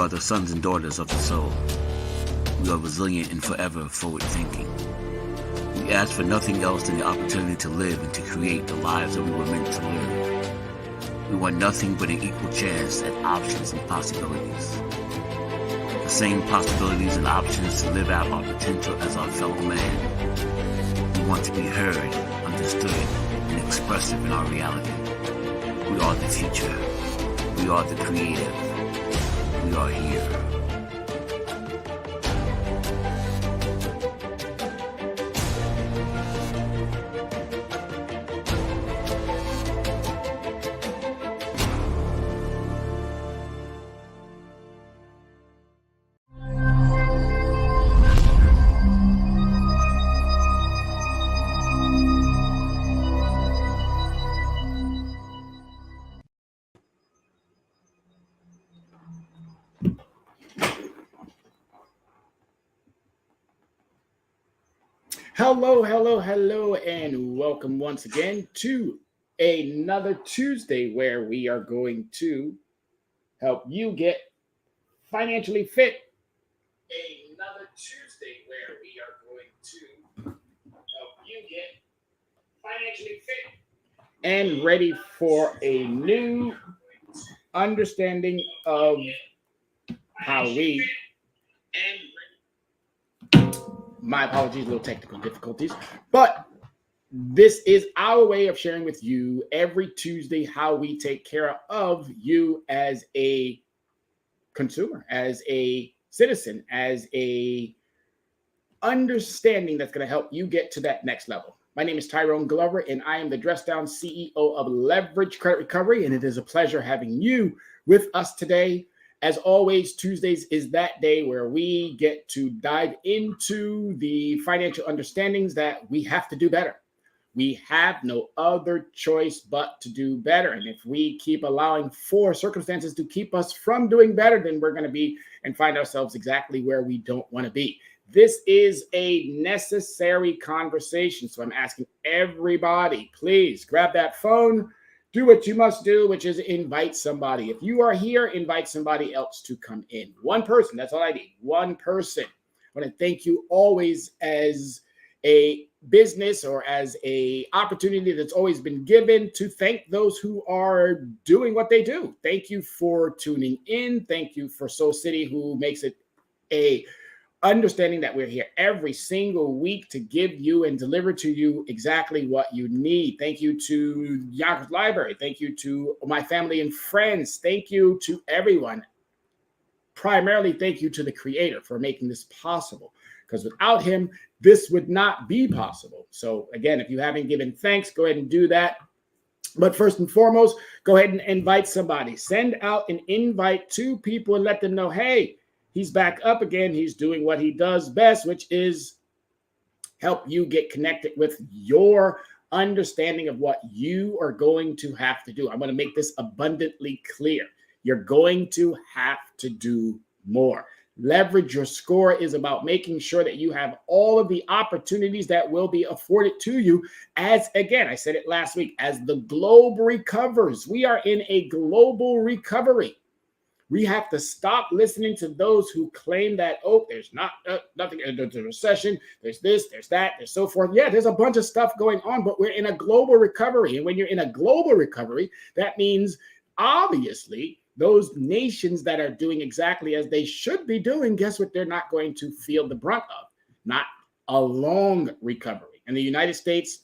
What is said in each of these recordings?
are the sons and daughters of the soul. We are resilient and forever forward-thinking. We ask for nothing else than the opportunity to live and to create the lives that we were meant to live. We want nothing but an equal chance at options and possibilities. The same possibilities and options to live out our potential as our fellow man. We want to be heard, understood, and expressive in our reality. We are the future. We are the creative. We are here. Hello, and welcome once again to another Tuesday where we are going to help you get financially fit. Another Tuesday where we are going to help you get financially fit and ready for a new understanding of how we. My apologies, little technical difficulties. But this is our way of sharing with you every Tuesday how we take care of you as a consumer, as a citizen, as a understanding that's going to help you get to that next level. My name is Tyrone Glover, and I am the Dress Down CEO of Leverage Credit Recovery, and it is a pleasure having you with us today. As always, Tuesdays is that day where we get to dive into the financial understandings that we have to do better. We have no other choice but to do better. And if we keep allowing for circumstances to keep us from doing better, then we're going to be and find ourselves exactly where we don't want to be. This is a necessary conversation. So I'm asking everybody, please grab that phone. Do what you must do, which is invite somebody. If you are here, invite somebody else to come in. One person, that's all I need. One person. I want to thank you always as a business or as a opportunity that's always been given to thank those who are doing what they do. Thank you for tuning in. Thank you for Soul City, who makes it a understanding that we're here every single week to give you and deliver to you exactly what you need. Thank you to Yonkers Library. Thank you to my family and friends. Thank you to everyone. Primarily, thank you to the Creator for making this possible, because without him, this would not be possible. So again, if you haven't given thanks, go ahead and do that. But first and foremost, go ahead and invite somebody. Send out an invite to people and let them know, hey, he's back up again. He's doing what he does best, which is help you get connected with your understanding of what you are going to have to do. I'm going to make this abundantly clear. You're going to have to do more. Leverage Your Score is about making sure that you have all of the opportunities that will be afforded to you as, again, I said it last week, as the globe recovers. We are in a global recovery. We have to stop listening to those who claim that, oh, there's nothing, there's a recession, there's this, there's that, there's so forth. Yeah, there's a bunch of stuff going on, but we're in a global recovery. And when you're in a global recovery, that means obviously those nations that are doing exactly as they should be doing, guess what? They're not going to feel the brunt of, not a long recovery. In the United States,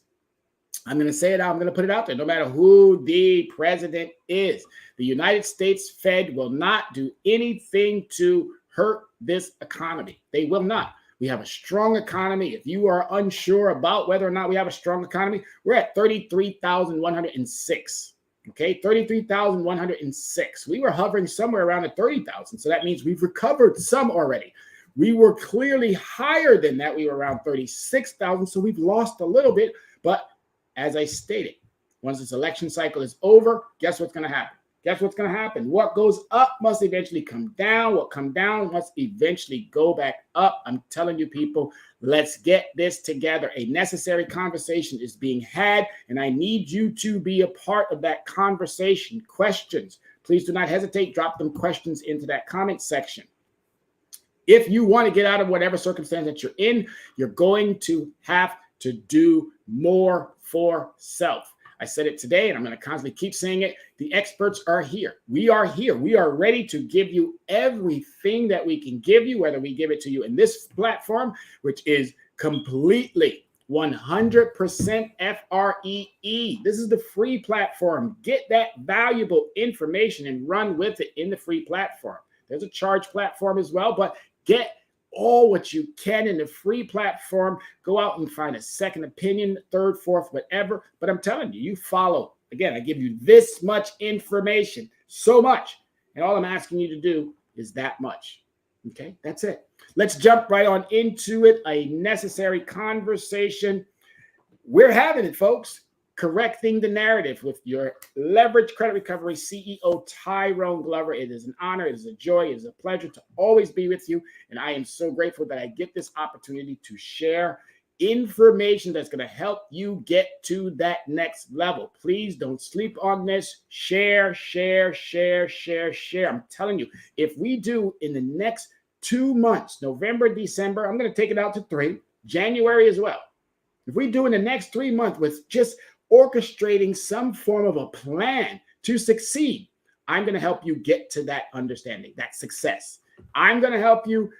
I'm going to say it out. I'm going to put it out there. No matter who the president is, the United States Fed will not do anything to hurt this economy. They will not. We have a strong economy. If you are unsure about whether or not we have a strong economy, we're at 33,106. Okay, 33,106. We were hovering somewhere around the 30,000. So that means we've recovered some already. We were clearly higher than that. We were around 36,000. So we've lost a little bit. But as I stated, once this election cycle is over, guess what's going to happen? Guess what's going to happen? What goes up must eventually come down. What comes down must eventually go back up. I'm telling you, people, let's get this together. A necessary conversation is being had, and I need you to be a part of that conversation. Questions, please do not hesitate. Drop them questions into that comment section. If you want to get out of whatever circumstance that you're in, you're going to have to do more for self. I said it today, and I'm going to constantly keep saying it. The experts are here. We are here. We are ready to give you everything that we can give you, whether we give it to you in this platform, which is completely 100% FREE. This is the free platform. Get that valuable information and run with it in the free platform. There's a charge platform as well, but get all what you can in the free platform. Go out and find a second opinion, third, fourth, whatever. But I'm telling you, you follow. Again, I give you this much information, so much. And all I'm asking you to do is that much. Okay, that's it. Let's jump right on into it. A necessary conversation. We're having it, folks. Correcting the narrative with your Leverage Credit Recovery CEO, Tyrone Glover. It is an honor. It is a joy. It is a pleasure to always be with you. And I am so grateful that I get this opportunity to share information that's going to help you get to that next level. Please don't sleep on this. Share, share, share, share, share. I'm telling you, if we do in the next 2 months, November, December, I'm going to take it out to 3, January as well. If we do in the next 3 months with just orchestrating some form of a plan to succeed, I'm going to help you get to that understanding, that success. I'm going to help you.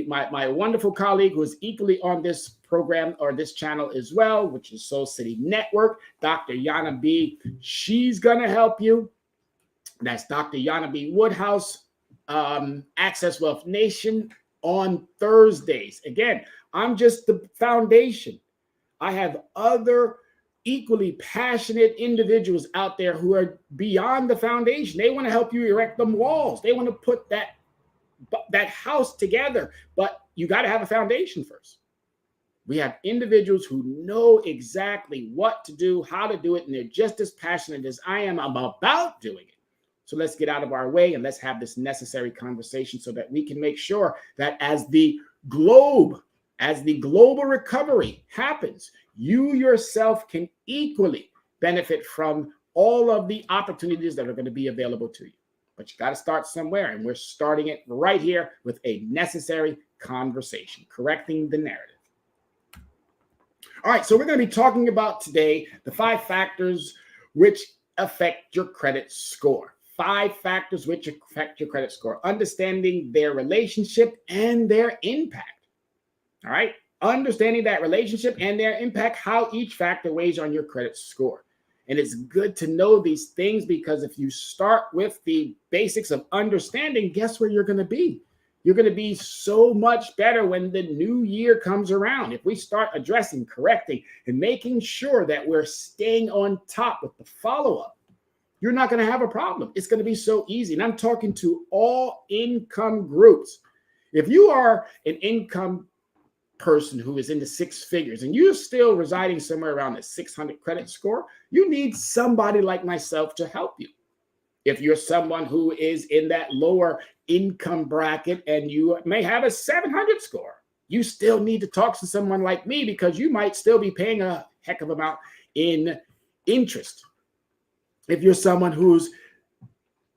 My wonderful colleague who is equally on this program or this channel as well, which is Soul City Network, Dr. Yana B. She's going to help you. That's Dr. Yana B. Woodhouse, Access Wealth Nation on Thursdays. Again, I'm just the foundation. I have other equally passionate individuals out there who are beyond the foundation. They want to help you erect them walls. They want to put that house together, but you got to have a foundation first. We have individuals who know exactly what to do, how to do it, and they're just as passionate as I am about doing it. So let's get out of our way and let's have this necessary conversation so that we can make sure that as the global recovery happens, you yourself can equally benefit from all of the opportunities that are going to be available to you. But you got to start somewhere, and we're starting it right here with a necessary conversation, correcting the narrative. All right, so we're going to be talking about today the 5 factors which affect your credit score. 5 factors which affect your credit score, understanding their relationship and their impact. All right, understanding that relationship and their impact, how each factor weighs on your credit score. And it's good to know these things because if you start with the basics of understanding, guess where you're going to be? You're going to be so much better when the new year comes around. If we start addressing, correcting, and making sure that we're staying on top with the follow-up, you're not going to have a problem. It's going to be so easy. And I'm talking to all income groups. If you are an income person who is in the 6 figures and you're still residing somewhere around the 600 credit score, you need somebody like myself to help you. If you're someone who is in that lower income bracket and you may have a 700 score, you still need to talk to someone like me because you might still be paying a heck of amount in interest. If you're someone who's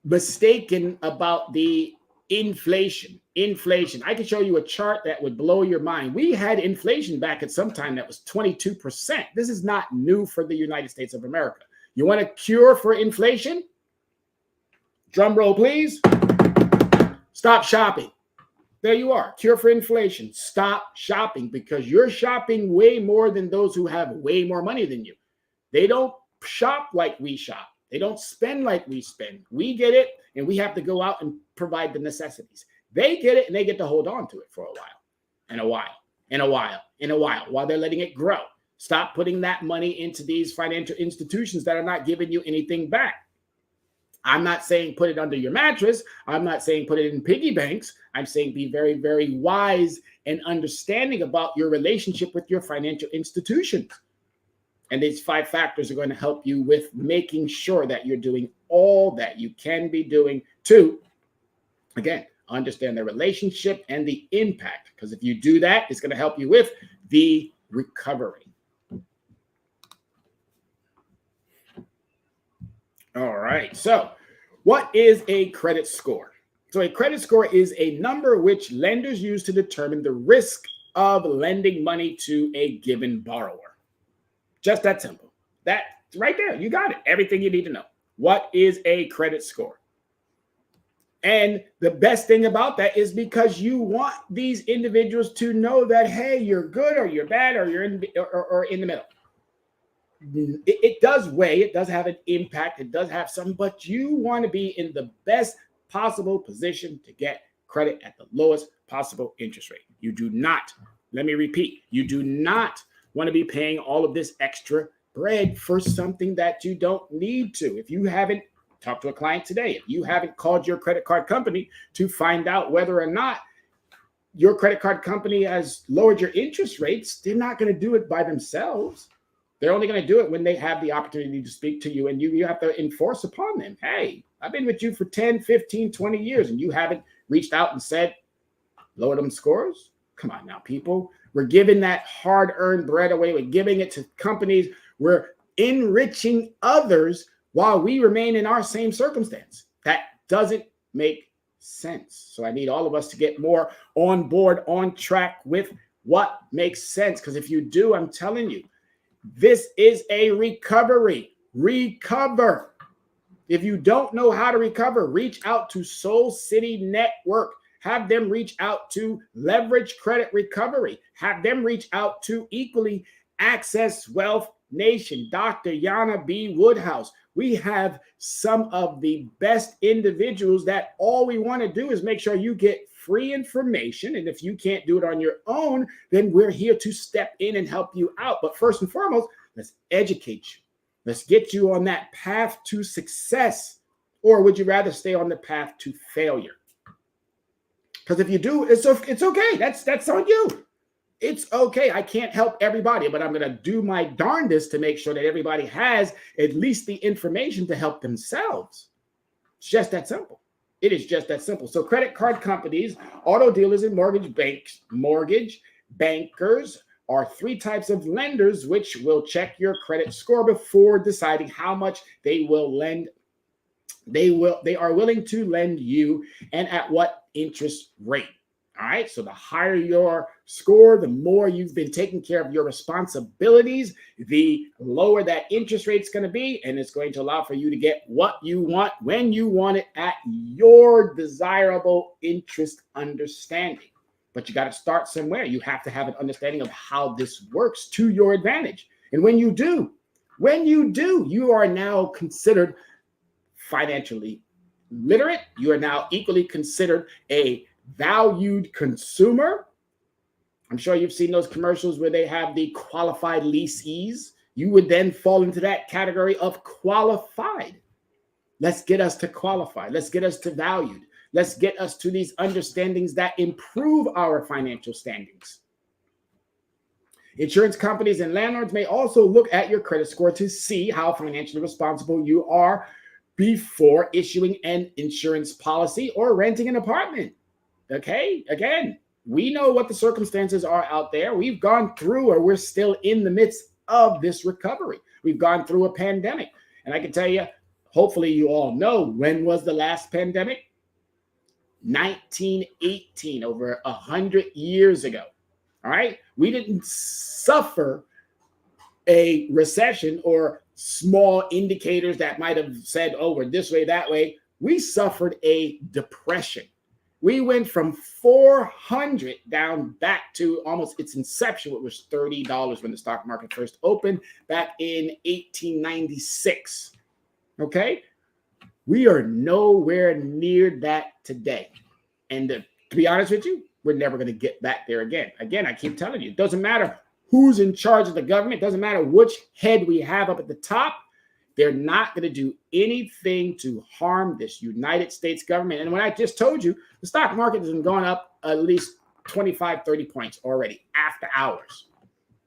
mistaken about the inflation, I can show you a chart that would blow your mind. We had inflation back at some time that was 22%. This is not new for the United States of America. You want a cure for inflation? Drum roll, please. Stop shopping. There you are. Cure for inflation. Stop shopping because you're shopping way more than those who have way more money than you. They don't shop like we shop. They don't spend like we spend. We get it, and we have to go out and provide the necessities. They get it, and they get to hold on to it for a while, while they're letting it grow. Stop putting that money into these financial institutions that are not giving you anything back. I'm not saying put it under your mattress. I'm not saying put it in piggy banks. I'm saying be very, very wise and understanding about your relationship with your financial institutions. And these 5 factors are going to help you with making sure that you're doing all that you can be doing to, again, understand the relationship and the impact. Because if you do that, it's going to help you with the recovery. All right. So What is a credit score? So a credit score is a number which lenders use to determine the risk of lending money to a given borrower. Just that simple. That right there, you got it. Everything you need to know. What is a credit score? And the best thing about that is because you want these individuals to know that, hey, you're good or you're bad or you're in the middle. It does weigh, it does have an impact, it does have some, but you want to be in the best possible position to get credit at the lowest possible interest rate. You do not, let me repeat, you do not want to be paying all of this extra bread for something that you don't need to. If you haven't talked to a client today, if you haven't called your credit card company to find out whether or not your credit card company has lowered your interest rates, they're not going to do it by themselves. They're only going to do it when they have the opportunity to speak to you, and you have to enforce upon them. Hey, I've been with you for 10, 15, 20 years, and you haven't reached out and said, lower them scores? Come on now, people. We're giving that hard-earned bread away. We're giving it to companies. We're enriching others while we remain in our same circumstance. That doesn't make sense. So I need all of us to get more on board, on track with what makes sense. Because if you do, I'm telling you, this is a recovery. Recover. If you don't know how to recover, reach out to Soul City Network. Have them reach out to Leverage Credit Recovery. Have them reach out to equally Access Wealth Nation, Dr. Yana B. Woodhouse. We have some of the best individuals that all we want to do is make sure you get free information. And if you can't do it on your own, then we're here to step in and help you out. But first and foremost, let's educate you. Let's get you on that path to success. Or would you rather stay on the path to failure? Because if you do, it's okay. That's on you. It's okay. I can't help everybody, but I'm going to do my darndest to make sure that everybody has at least the information to help themselves. It's just that simple. It is just that simple. So credit card companies, auto dealers, and mortgage bankers are three types of lenders which will check your credit score before deciding how much they will lend. They are willing to lend you and at what interest rate. All right. So the higher your score, the more you've been taking care of your responsibilities, the lower that interest rate is going to be. And it's going to allow for you to get what you want when you want it at your desirable interest understanding. But you got to start somewhere. You have to have an understanding of how this works to your advantage. And when you do, you are now considered financially literate. You are now equally considered a valued consumer. I'm sure you've seen those commercials where they have the qualified leasees. You would then fall into that category of qualified. Let's get us to qualified. Let's get us to valued. Let's get us to these understandings that improve our financial standings. Insurance companies and landlords may also look at your credit score to see how financially responsible you are before issuing an insurance policy or renting an apartment. Okay, again, we know what the circumstances are out there. We've gone through, or we're still in the midst of this recovery. We've gone through a pandemic. And I can tell you, hopefully you all know, when was the last pandemic? 1918, over 100 years ago. All right. We didn't suffer a recession or small indicators that might have said, oh, we're this way, that way. We suffered a depression. We went from 400 down back to almost its inception, which was $30 when the stock market first opened back in 1896. Okay. We are nowhere near that today. And to be honest with you, we're never going to get back there again. Again, I keep telling you, it doesn't matter who's in charge of the government. It doesn't matter which head we have up at the top. They're not going to do anything to harm this United States government. And when I just told you, the stock market has been going up at least 25, 30 points already after hours.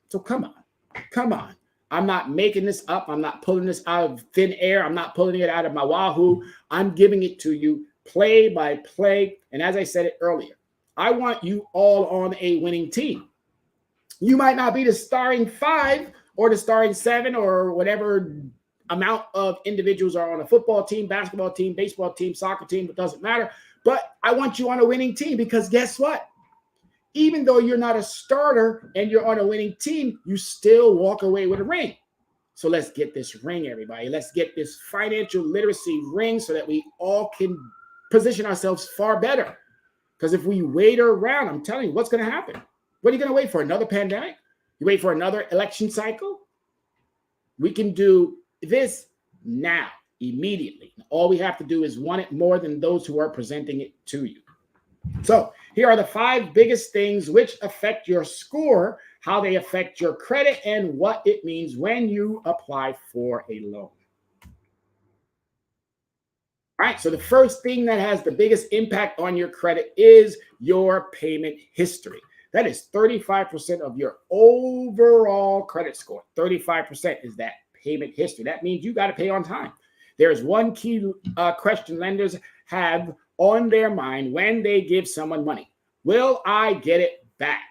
So come on. I'm not making this up. I'm not pulling this out of thin air. I'm not pulling it out of my wahoo. I'm giving it to you play by play. And as I said it earlier, I want you all on a winning team. You might not be the starting 5 or the starting 7 or whatever amount of individuals are on a football team, basketball team, baseball team, soccer team, it doesn't matter. But I want you on a winning team because guess what? Even though you're not a starter and you're on a winning team, you still walk away with a ring. So let's get this ring, everybody. Let's get this financial literacy ring so that we all can position ourselves far better. Because if we wait around, I'm telling you, what's going to happen? What are you going to wait for? Another pandemic? You wait for another election cycle? We can do this now, immediately. All we have to do is want it more than those who are presenting it to you. So here are the 5 biggest things which affect your score, how they affect your credit, and what it means when you apply for a loan. All right, so the first thing that has the biggest impact on your credit is your payment history. That is 35% of your overall credit score. 35% is that payment history. That means you got to pay on time. There's one key question lenders have on their mind when they give someone money. Will I get it back?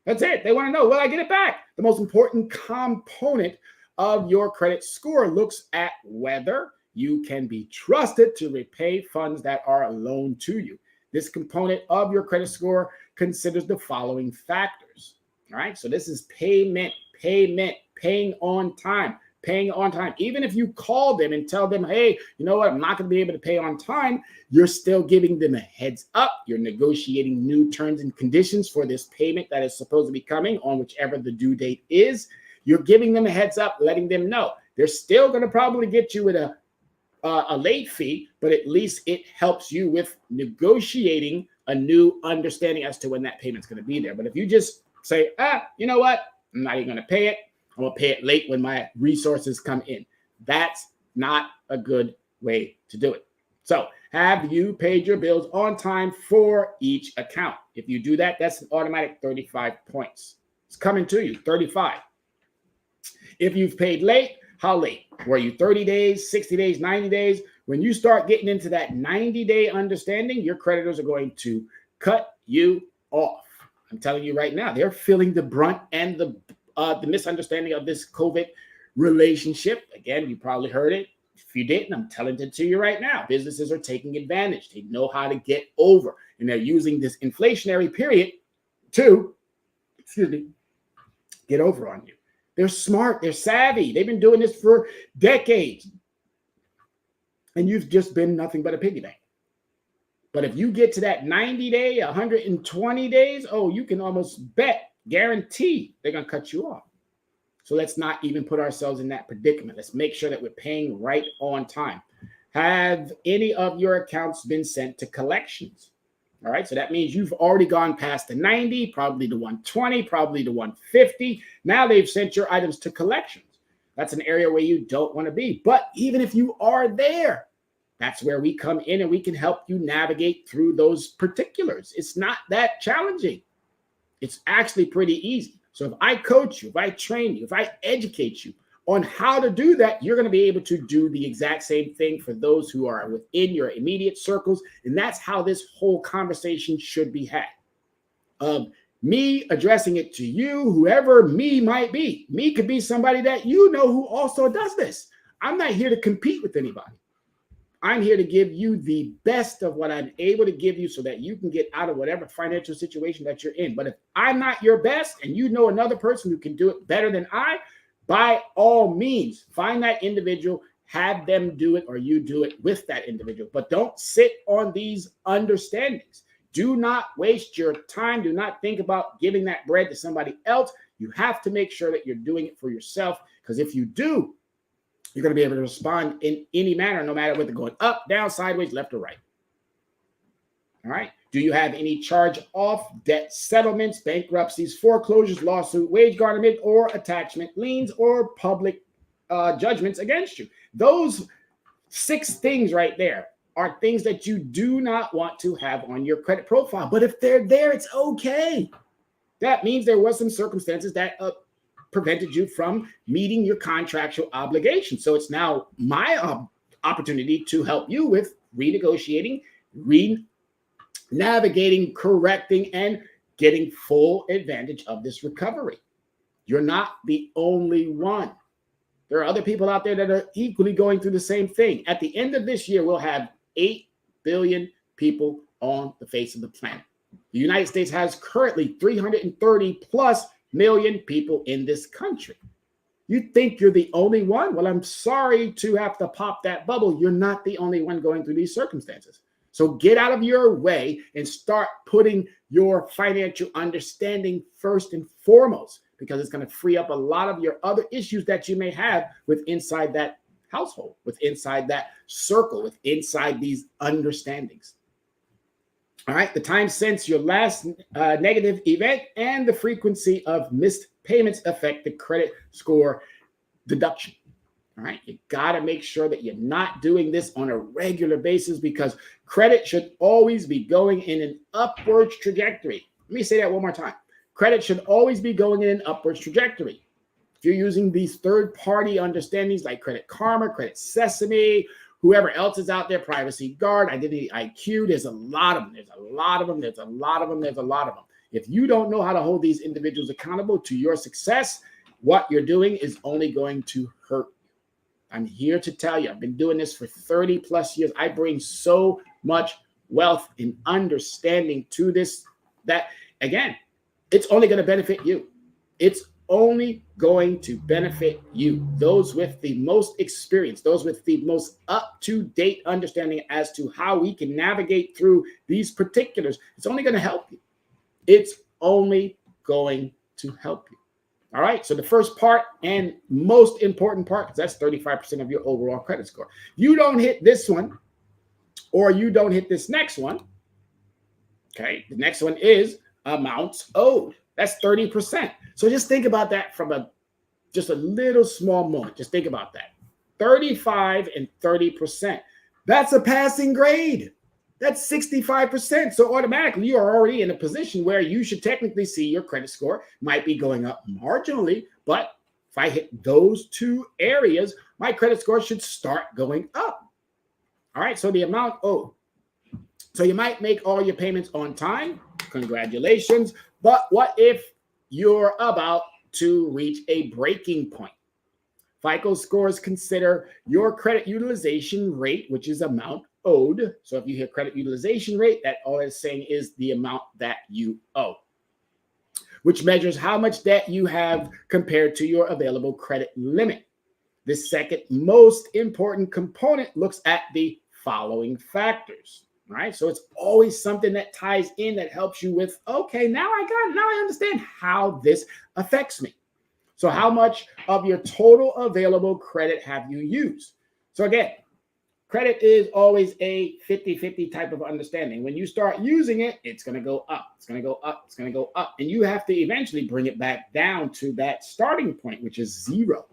That's it. They want to know, will I get it back? The most important component of your credit score looks at whether you can be trusted to repay funds that are loaned to you. This component of your credit score considers the following factors. All right, so this is paying on time. Even if you call them and tell them, hey, you know what, I'm not going to be able to pay on time, you're still giving them a heads up. You're negotiating new terms and conditions for this payment that is supposed to be coming on whichever the due date is. You're giving them a heads up, letting them know. They're still going to probably get you with a late fee, but at least it helps you with negotiating a new understanding as to when that payment's going to be there. But if you just say, you know what, I'm not even going to pay it. I'm going to pay it late when my resources come in. That's not a good way to do it. So have you paid your bills on time for each account? If you do that, that's an automatic 35 points. It's coming to you, 35. If you've paid late, how late? Were you 30 days, 60 days, 90 days? When you start getting into that 90-day understanding, your creditors are going to cut you off. I'm telling you right now, they're feeling the brunt and the misunderstanding of this COVID relationship. Again, you probably heard it. If you didn't, I'm telling it to you right now. Businesses are taking advantage. They know how to get over, and they're using this inflationary period to, get over on you. They're smart. They're savvy. They've been doing this for decades. And you've just been nothing but a piggy bank. But if you get to that 90-day, 120 days, you can almost guarantee they're going to cut you off. So let's not even put ourselves in that predicament. Let's make sure that we're paying right on time. Have any of your accounts been sent to collections? All right, so that means you've already gone past the 90, probably the 120, probably the 150. Now they've sent your items to collections. That's an area where you don't want to be. But even if you are there, that's where we come in and we can help you navigate through those particulars. It's not that challenging. It's actually pretty easy. So if I coach you, if I train you, if I educate you on how to do that, you're going to be able to do the exact same thing for those who are within your immediate circles. And that's how this whole conversation should be had. Me addressing it to you, whoever me might be. Me could be somebody that you know who also does this. I'm not here to compete with anybody. I'm here to give you the best of what I'm able to give you so that you can get out of whatever financial situation that you're in. But if I'm not your best and you know another person who can do it better than I, by all means, find that individual, have them do it, or you do it with that individual. But don't sit on these understandings. Do not waste your time. Do not think about giving that bread to somebody else. You have to make sure that you're doing it for yourself, because if you do, you're going to be able to respond in any manner, no matter whether going up, down, sideways, left, or right. All right. Do you have any charge-off, debt settlements, bankruptcies, foreclosures, lawsuit, wage garnishment, or attachment liens, or public judgments against you? Those 6 things right there are things that you do not want to have on your credit profile. But if they're there, it's okay. That means there was some circumstances that prevented you from meeting your contractual obligations. So it's now my opportunity to help you with renegotiating, navigating, correcting, and getting full advantage of this recovery. You're not the only one. There are other people out there that are equally going through the same thing. At the end of this year, we'll have 8 billion people on the face of the planet. The United States has currently 330 plus million people in this country. You think you're the only one? Well, I'm sorry to have to pop that bubble. You're not the only one going through these circumstances. So get out of your way and start putting your financial understanding first and foremost, because it's going to free up a lot of your other issues that you may have with inside that household, with inside that circle, with inside these understandings. All right, the time since your last negative event and the frequency of missed payments affect the credit score deduction. All right, you got to make sure that you're not doing this on a regular basis, because credit should always be going in an upwards trajectory. Let me say that one more time. Credit should always be going in an upwards trajectory. If you're using these third-party understandings like Credit Karma, Credit Sesame, whoever else is out there, Privacy Guard, Identity IQ, there's a lot of them. There's a lot of them. There's a lot of them. There's a lot of them. If you don't know how to hold these individuals accountable to your success, what you're doing is only going to hurt you. I'm here to tell you, I've been doing this for 30 plus years. I bring so much wealth and understanding to this that, again, it's only going to benefit you. It's only going to benefit you. Those with the most experience, those with the most up-to-date understanding as to how we can navigate through these particulars, it's only going to help you. It's only going to help you. All right. So the first part and most important part, because that's 35% of your overall credit score. You don't hit this one, or you don't hit this next one. Okay. The next one is amounts owed. That's 30%. So just think about that from just a little small moment. Just think about that. 35 and 30%. That's a passing grade. That's 65%. So automatically you are already in a position where you should technically see your credit score might be going up marginally. But if I hit those two areas, my credit score should start going up. All right. So the amount owed. So you might make all your payments on time. Congratulations. But what if you're about to reach a breaking point? FICO scores consider your credit utilization rate, which is amount owed. So if you hear credit utilization rate, that all it's saying is the amount that you owe, which measures how much debt you have compared to your available credit limit. The second most important component looks at the following factors. Right. So it's always something that ties in, that helps you with, okay, now I understand how this affects me. So how much of your total available credit have you used? So again, credit is always a 50-50 type of understanding. When you start using it, it's going to go up. It's going to go up. It's going to go up. And you have to eventually bring it back down to that starting point, which is zero.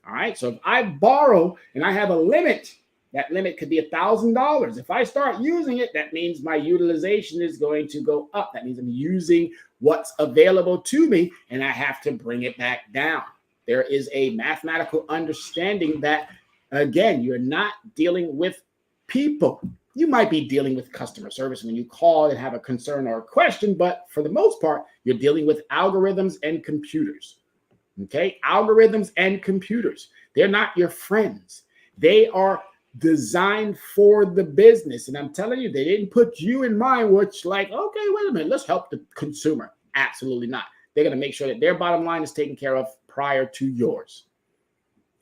All right. So if I borrow and I have a limit, that limit could be $1,000. If I start using it, that means my utilization is going to go up. That means I'm using what's available to me, and I have to bring it back down. There is a mathematical understanding that, again, you're not dealing with people. You might be dealing with customer service when you call and have a concern or a question, but for the most part, you're dealing with algorithms and computers. Okay? Algorithms and computers. They're not your friends. They are designed for the business. And I'm telling you, they didn't put you in mind, which like, okay, wait a minute, let's help the consumer. Absolutely not. They're going to make sure that their bottom line is taken care of prior to yours.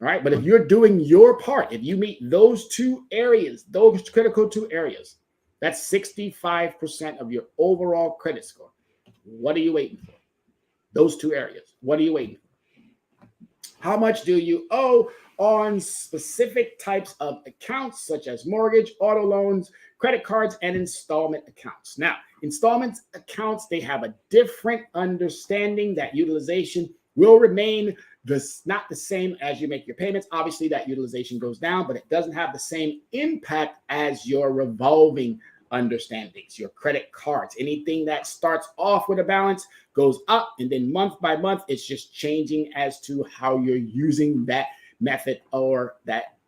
All right. But if you're doing your part, if you meet those two areas, those critical two areas, that's 65% of your overall credit score. What are you waiting for? Those two areas. What are you waiting for? How much do you owe on specific types of accounts, such as mortgage, auto loans, credit cards, and installment accounts? Now, installment accounts, they have a different understanding that utilization will remain not the same as you make your payments. Obviously, that utilization goes down, but it doesn't have the same impact as your revolving understandings, your credit cards. Anything that starts off with a balance goes up, and then month by month, it's just changing as to how you're using that method, or that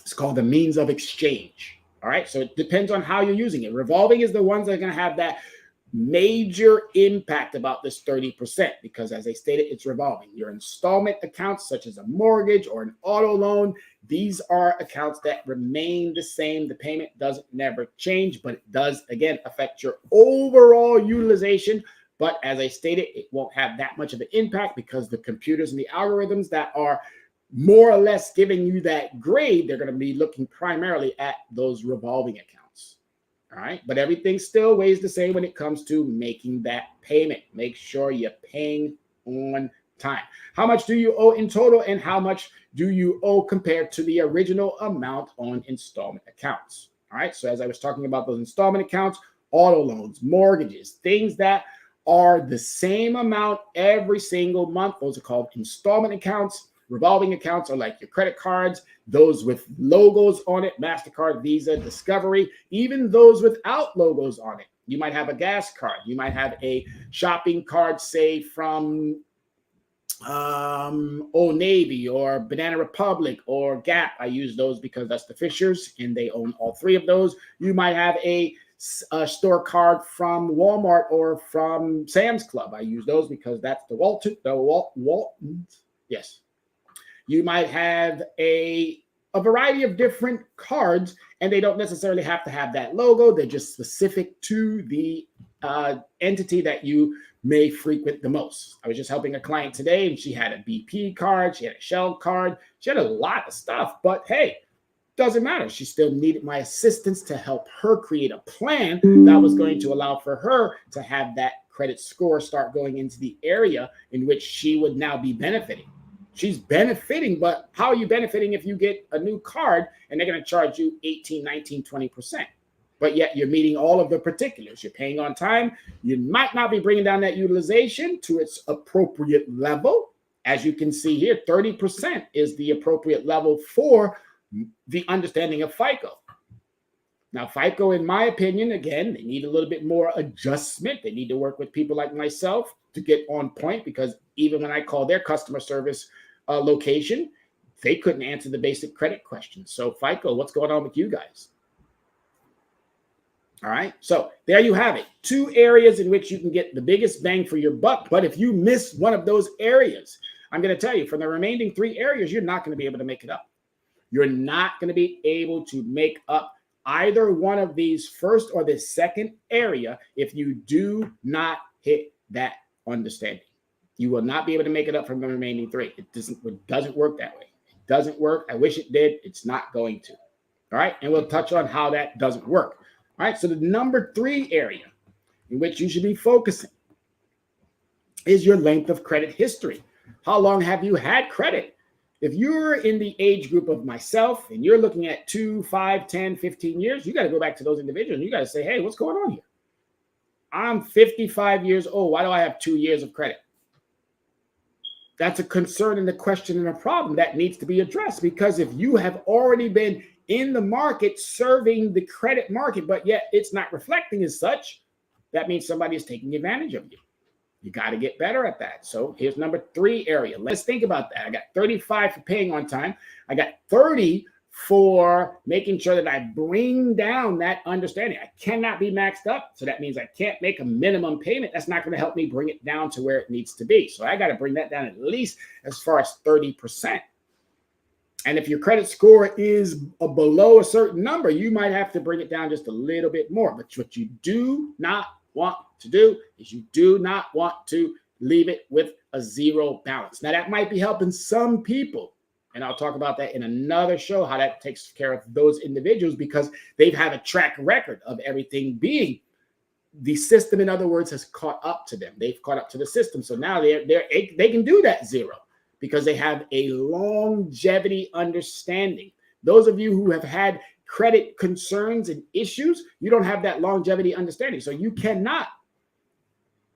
it's called the means of exchange. All right. So it depends on how you're using it. Revolving is the ones that are going to have that major impact about this 30% because, as I stated, it's revolving. Your installment accounts, such as a mortgage or an auto loan, these are accounts that remain the same. The payment doesn't never change, but it does, again, affect your overall utilization. But as I stated, it won't have that much of an impact because the computers and the algorithms that are more or less giving you that grade, they're going to be looking primarily at those revolving accounts. All right. But everything still weighs the same when it comes to making that payment. Make sure you're paying on time. How much do you owe in total and how much do you owe compared to the original amount on installment accounts? All right. So as I was talking about those installment accounts, auto loans, mortgages, things that are the same amount every single month, those are called installment accounts. Revolving accounts are like your credit cards, those with logos on it, MasterCard, Visa, Discovery, even those without logos on it. You might have a gas card. You might have a shopping card, say, from Old Navy or Banana Republic or Gap. I use those because that's the Fishers, and they own all three of those. You might have a store card from Walmart or from Sam's Club. I use those because that's the Waltons. Yes. You might have a variety of different cards, and they don't necessarily have to have that logo. They're just specific to the entity that you may frequent the most. I was just helping a client today, and she had a BP card. She had a Shell card. She had a lot of stuff, but hey, doesn't matter. She still needed my assistance to help her create a plan that was going to allow for her to have that credit score start going into the area in which she would now be benefiting. She's benefiting, but how are you benefiting if you get a new card and they're going to charge you 18, 19, 20%? But yet you're meeting all of the particulars. You're paying on time. You might not be bringing down that utilization to its appropriate level. As you can see here, 30% is the appropriate level for the understanding of FICO. Now, FICO, in my opinion, again, they need a little bit more adjustment. They need to work with people like myself to get on point because even when I call their customer service location, they couldn't answer the basic credit questions. So FICO, what's going on with you guys? All right. So there you have it. 2 areas in which you can get the biggest bang for your buck. But if you miss one of those areas, I'm going to tell you, from the remaining 3 areas, you're not going to be able to make it up. You're not going to be able to make up either one of these first or the second area if you do not hit that understanding. You will not be able to make it up from the remaining 3. It doesn't work that way. It doesn't work. I wish it did. It's not going to. All right. And we'll touch on how that doesn't work. All right. So the number 3 area in which you should be focusing is your length of credit history. How long have you had credit? If you're in the age group of myself and you're looking at 2, 5, 10, 15 years, you got to go back to those individuals. And you got to say, hey, what's going on here? I'm 55 years old. Why do I have 2 years of credit? That's a concern and a question and a problem that needs to be addressed, because if you have already been in the market serving the credit market, but yet it's not reflecting as such, that means somebody is taking advantage of you. You got to get better at that. So here's number 3 area. Let's think about that. I got 35 for paying on time. I got 30 for making sure that I bring down that understanding. I cannot be maxed up. So that means I can't make a minimum payment. That's not going to help me bring it down to where it needs to be. So I got to bring that down at least as far as 30%. And if your credit score is below a certain number, you might have to bring it down just a little bit more. But what you do not want to do is you do not want to leave it with a 0 balance. Now, that might be helping some people. And I'll talk about that in another show, how that takes care of those individuals, because they've had a track record of everything being the system. In other words, has caught up to them. They've caught up to the system. So now they can do that 0 because they have a longevity understanding. Those of you who have had credit concerns and issues, you don't have that longevity understanding. So you cannot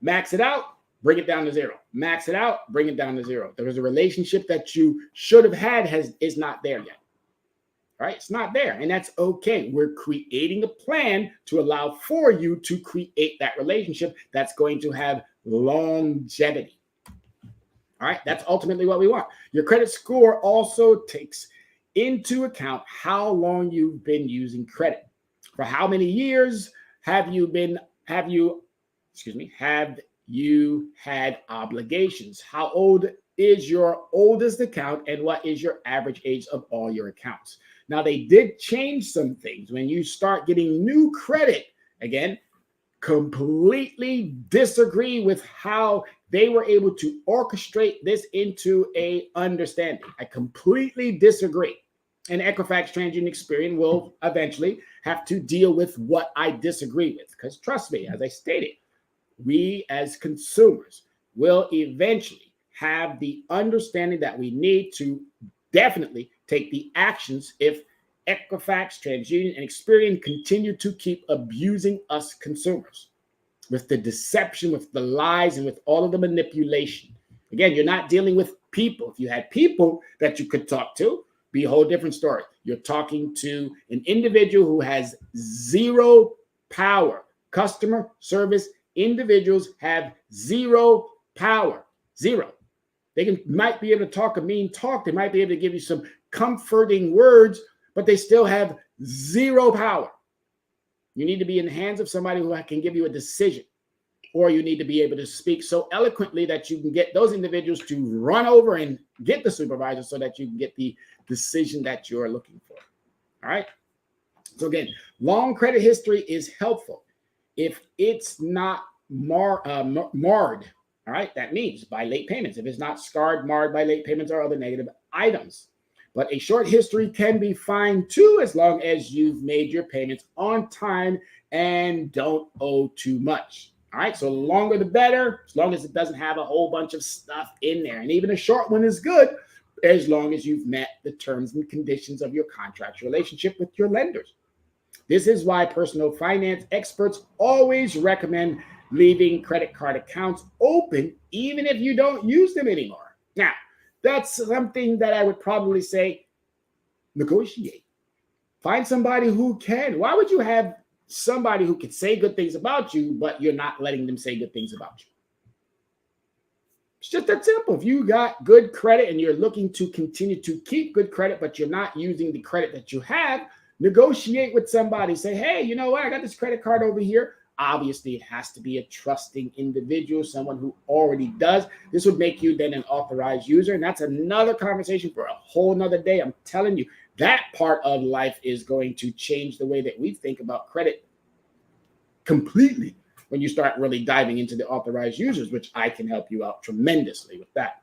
max it out, bring it down to 0. Max it out, bring it down to 0. There is a relationship that you should have had is not there yet. All right? It's not there, and that's okay. We're creating a plan to allow for you to create that relationship that's going to have longevity. All right? That's ultimately what we want. Your credit score also takes into account how long you've been using credit. For how many years have you have you had obligations? How old is your oldest account, and what is your average age of all your accounts? Now, they did change some things. When you start getting new credit, again, completely disagree with how they were able to orchestrate this into a understanding. I completely disagree. And Equifax, TransUnion, Experian will eventually have to deal with what I disagree with. Because trust me, as I stated, we as consumers will eventually have the understanding that we need to definitely take the actions if Equifax, TransUnion, and Experian continue to keep abusing us consumers with the deception, with the lies, and with all of the manipulation. Again, you're not dealing with people. If you had people that you could talk to, be a whole different story. You're talking to an individual who has zero power. Customer service individuals have zero power. Zero. They might be able to talk a mean talk. They might be able to give you some comforting words, but they still have zero power. You need to be in the hands of somebody who can give you a decision, or you need to be able to speak so eloquently that you can get those individuals to run over and get the supervisor so that you can get the decision that you're looking for. All right. So again, long credit history is helpful if it's not marred. All right. That means by late payments. If it's not scarred, marred by late payments or other negative items. But a short history can be fine too, as long as you've made your payments on time and don't owe too much. All right, so the longer the better, as long as it doesn't have a whole bunch of stuff in there. And even a short one is good, as long as you've met the terms and conditions of your contractual relationship with your lenders. This is why personal finance experts always recommend leaving credit card accounts open, even if you don't use them anymore. Now, that's something that I would probably say, negotiate. Find somebody who can. Why would you have somebody who can say good things about you, but you're not letting them say good things about you? It's just that simple. If you got good credit and you're looking to continue to keep good credit, but you're not using the credit that you have, negotiate with somebody. Say, hey, you know what? I got this credit card over here. Obviously, it has to be a trusting individual, someone who already does. This would make you then an authorized user. And that's another conversation for a whole nother day. I'm telling you, that part of life is going to change the way that we think about credit completely when you start really diving into the authorized users, which I can help you out tremendously with that.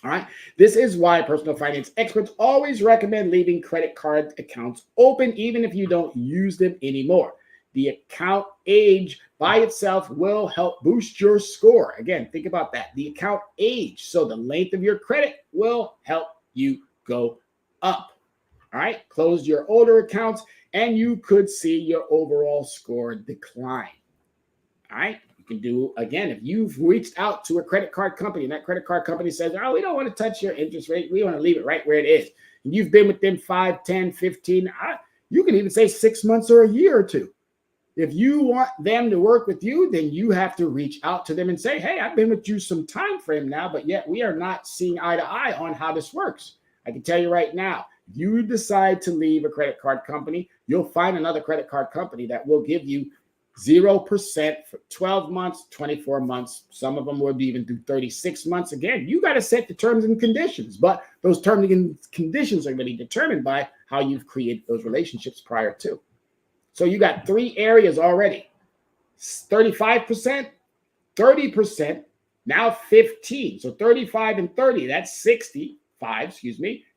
All right. This is why personal finance experts always recommend leaving credit card accounts open, even if you don't use them anymore. The account age by itself will help boost your score. Again, think about that. The account age, so the length of your credit, will help you go up. All right, close your older accounts and you could see your overall score decline. All right, you can do, again, if you've reached out to a credit card company and that credit card company says, oh, we don't want to touch your interest rate. We want to leave it right where it is. And you've been with them 5, 10, 15, you can even say 6 months or a year or two. If you want them to work with you, then you have to reach out to them and say, hey, I've been with you some time frame now, but yet we are not seeing eye to eye on how this works. I can tell you right now, if you decide to leave a credit card company, you'll find another credit card company that will give you 0% for 12 months, 24 months. Some of them will even do 36 months. Again, you got to set the terms and conditions, but those terms and conditions are really determined by how you've created those relationships prior to. So you got 3 areas already, 35%, 30%, now 15. So 35 and 30, that's 65,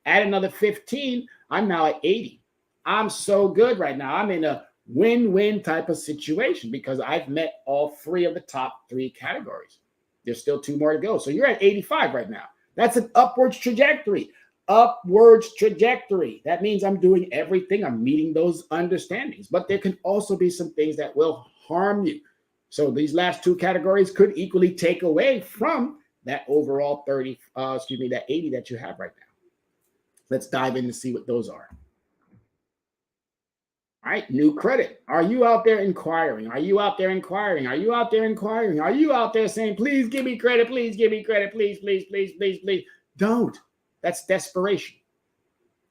add another 15, I'm now at 80. I'm so good right now. I'm in a win-win type of situation because I've met all 3 of the top 3 categories. There's still 2 more to go. So you're at 85 right now. That's an upwards trajectory. Upwards trajectory. That means I'm doing everything. I'm meeting those understandings, but there can also be some things that will harm you. So these last 2 categories could equally take away from that overall 80 that you have right now. Let's dive in to see what those are. All right, new credit. Are you out there inquiring? Are you out there inquiring? Are you out there inquiring? Are you out there saying, please give me credit, please give me credit, please, please, please, please, please? Don't. That's desperation.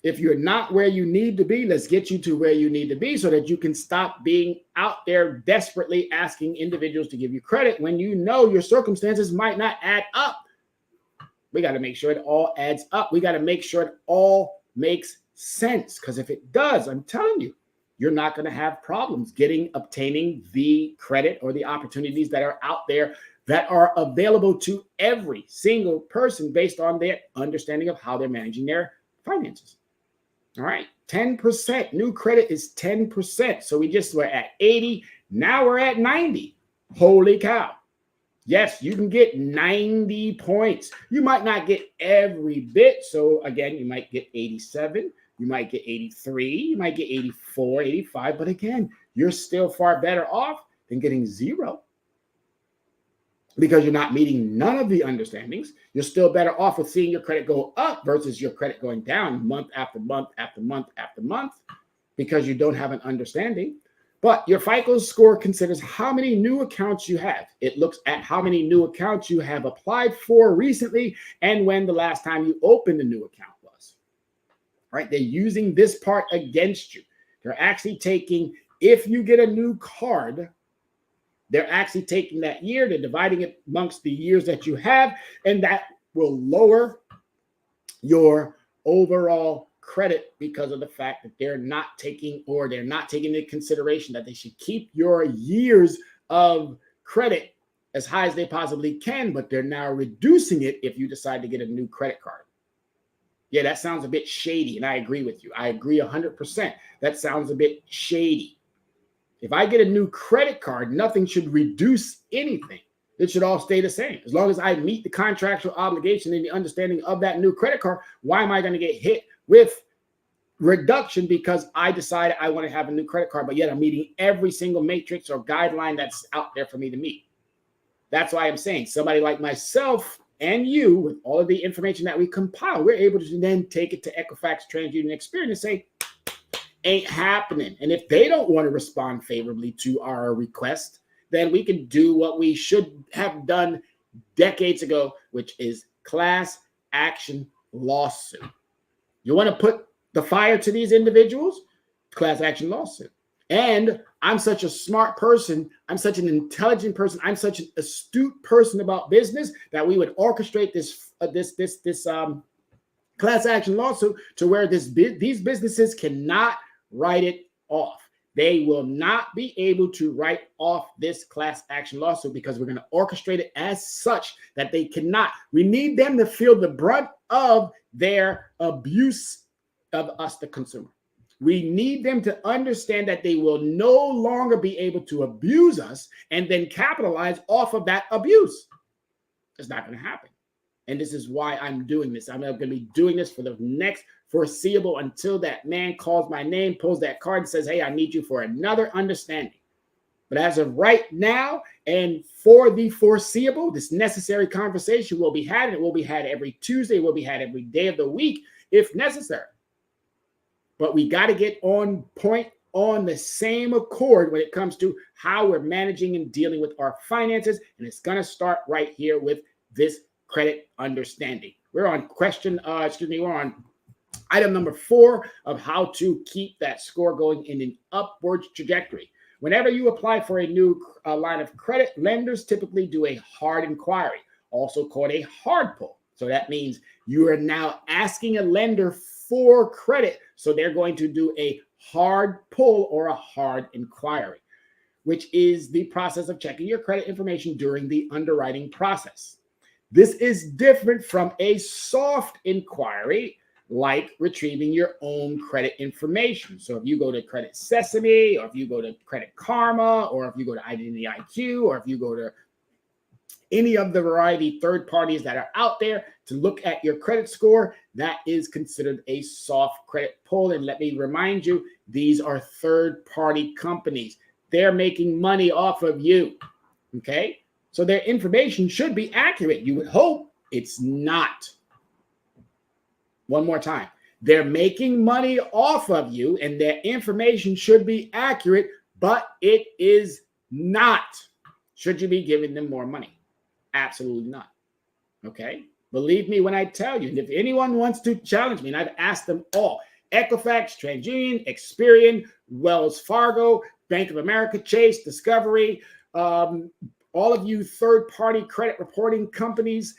If you're not where you need to be, let's get you to where you need to be so that you can stop being out there desperately asking individuals to give you credit when you know your circumstances might not add up. We got to make sure it all adds up. We got to make sure it all makes sense, because if it does, I'm telling you, you're not going to have problems obtaining the credit or the opportunities that are out there that are available to every single person based on their understanding of how they're managing their finances. All right, 10%. New credit is 10%. So we're at 80. Now we're at 90. Holy cow. Yes, you can get 90 points. You might not get every bit. So again, you might get 87. You might get 83. You might get 84, 85. But again, you're still far better off than getting 0. Because you're not meeting none of the understandings. You're still better off with seeing your credit go up versus your credit going down month after month after month after month, because you don't have an understanding. But your FICO score considers how many new accounts you have. It looks at how many new accounts you have applied for recently and when the last time you opened a new account was. Right? They're using this part against you. They're actually taking, if you get a new card, they're actually taking that year, they're dividing it amongst the years that you have, and that will lower your overall credit because of the fact that they're not taking into consideration that they should keep your years of credit as high as they possibly can, but they're now reducing it if you decide to get a new credit card. Yeah, that sounds a bit shady, and I agree with you. I agree 100%. That sounds a bit shady. If I get a new credit card, nothing should reduce anything. It should all stay the same. As long as I meet the contractual obligation and the understanding of that new credit card, why am I going to get hit with reduction because I decided I want to have a new credit card, but yet I'm meeting every single matrix or guideline that's out there for me to meet? That's why I'm saying somebody like myself and you, with all of the information that we compile, we're able to then take it to Equifax, TransUnion, Experian and say, ain't happening. And if they don't want to respond favorably to our request, then we can do what we should have done decades ago, which is class action lawsuit. You want to put the fire to these individuals? Class action lawsuit. And I'm such a smart person. I'm such an intelligent person. I'm such an astute person about business that we would orchestrate this class action lawsuit to where these businesses cannot write it off. They will not be able to write off this class action lawsuit because we're going to orchestrate it as such that they cannot. We need them to feel the brunt of their abuse of us, the consumer. We need them to understand that they will no longer be able to abuse us and then capitalize off of that abuse. It's not going to happen. And this is why I'm doing this. I'm going to be doing this for the next foreseeable until that man calls my name, pulls that card and says, hey, I need you for another understanding. But as of right now and for the foreseeable, this necessary conversation will be had. And it will be had every Tuesday. It will be had every day of the week if necessary. But we got to get on point, on the same accord when it comes to how we're managing and dealing with our finances. And it's going to start right here with this credit understanding. We're on we're on item number 4 of how to keep that score going in an upward trajectory. Whenever you apply for a new line of credit, lenders typically do a hard inquiry, also called a hard pull. So that means you are now asking a lender for credit. So they're going to do a hard pull or a hard inquiry, which is the process of checking your credit information during the underwriting process. This is different from a soft inquiry, like retrieving your own credit information. So if you go to Credit Sesame, or if you go to Credit Karma, or if you go to Identity IQ, or if you go to any of the variety third parties that are out there to look at your credit score, that is considered a soft credit pull. And let me remind you, these are third-party companies. They're making money off of you, okay? So their information should be accurate. You would hope. It's not. One more time. They're making money off of you, and their information should be accurate, but it is not. Should you be giving them more money? Absolutely not. Okay? Believe me when I tell you, and if anyone wants to challenge me, and I've asked them all, Equifax, TransUnion, Experian, Wells Fargo, Bank of America, Chase, Discovery, all of you third-party credit reporting companies,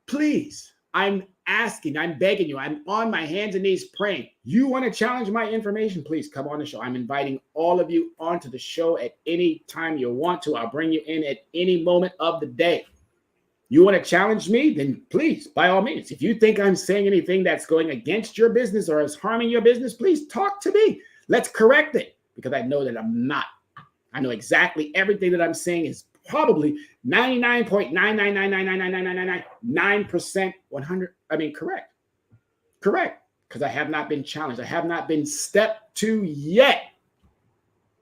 please, I'm asking, I'm begging you, I'm on my hands and knees praying. You want to challenge my information? Please come on the show. I'm inviting all of you onto the show at any time you want to. I'll bring you in at any moment of the day. You want to challenge me? Then please, by all means. If you think I'm saying anything that's going against your business or is harming your business, please talk to me. Let's correct it, because I know that I'm not. I know exactly everything that I'm saying is probably 99.999999999% 100. Correct. Correct. Because I have not been challenged. I have not been stepped to yet.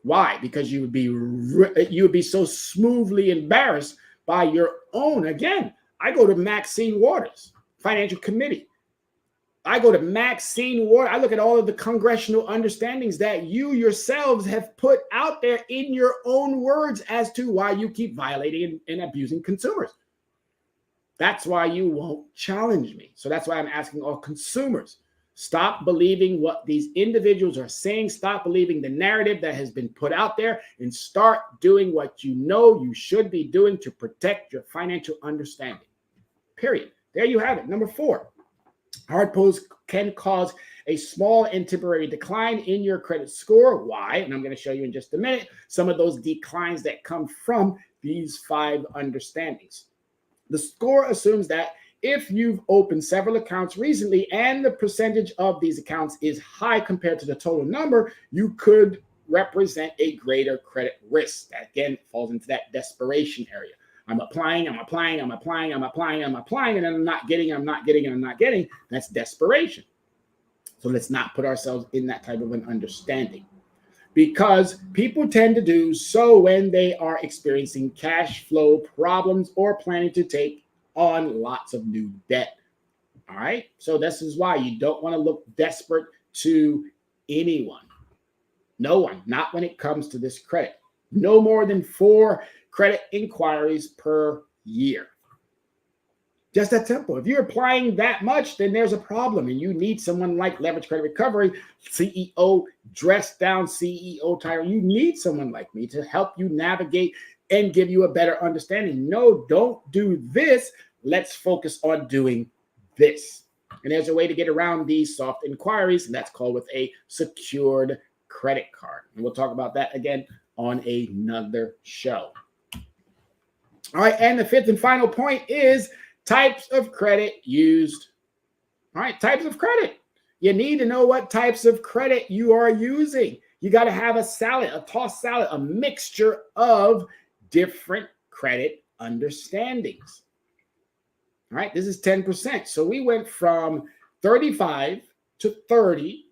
Why? Because you would be so smoothly embarrassed by your own. Again, I go to Maxine Waters, Financial Committee. I go to Maxine Waters. I look at all of the congressional understandings that you yourselves have put out there in your own words as to why you keep violating and abusing consumers. That's why you won't challenge me. So that's why I'm asking all consumers, stop believing what these individuals are saying. Stop believing the narrative that has been put out there and start doing what you know you should be doing to protect your financial understanding. Period. There you have it. Number 4. Hard pulls can cause a small and temporary decline in your credit score. Why? And I'm going to show you in just a minute some of those declines that come from these 5 understandings. The score assumes that if you've opened several accounts recently and the percentage of these accounts is high compared to the total number, you could represent a greater credit risk. That again falls into that desperation area. I'm applying, and then I'm not getting. That's desperation. So let's not put ourselves in that type of an understanding, because people tend to do so when they are experiencing cash flow problems or planning to take on lots of new debt. All right. So this is why you don't want to look desperate to anyone. No one, not when it comes to this credit. No more than 4 credit inquiries per year. Just that simple. If you're applying that much, then there's a problem, and you need someone like Leverage Credit Recovery, CEO, dressed down CEO title. You need someone like me to help you navigate and give you a better understanding. No, don't do this. Let's focus on doing this. And there's a way to get around these soft inquiries, and that's called with a secured credit card. And we'll talk about that again on another show. All right, and the 5th and final point is types of credit used. All right, types of credit. You need to know what types of credit you are using. You got to have a tossed salad, a mixture of different credit understandings. All right, this is 10%. So we went from 35 to 30,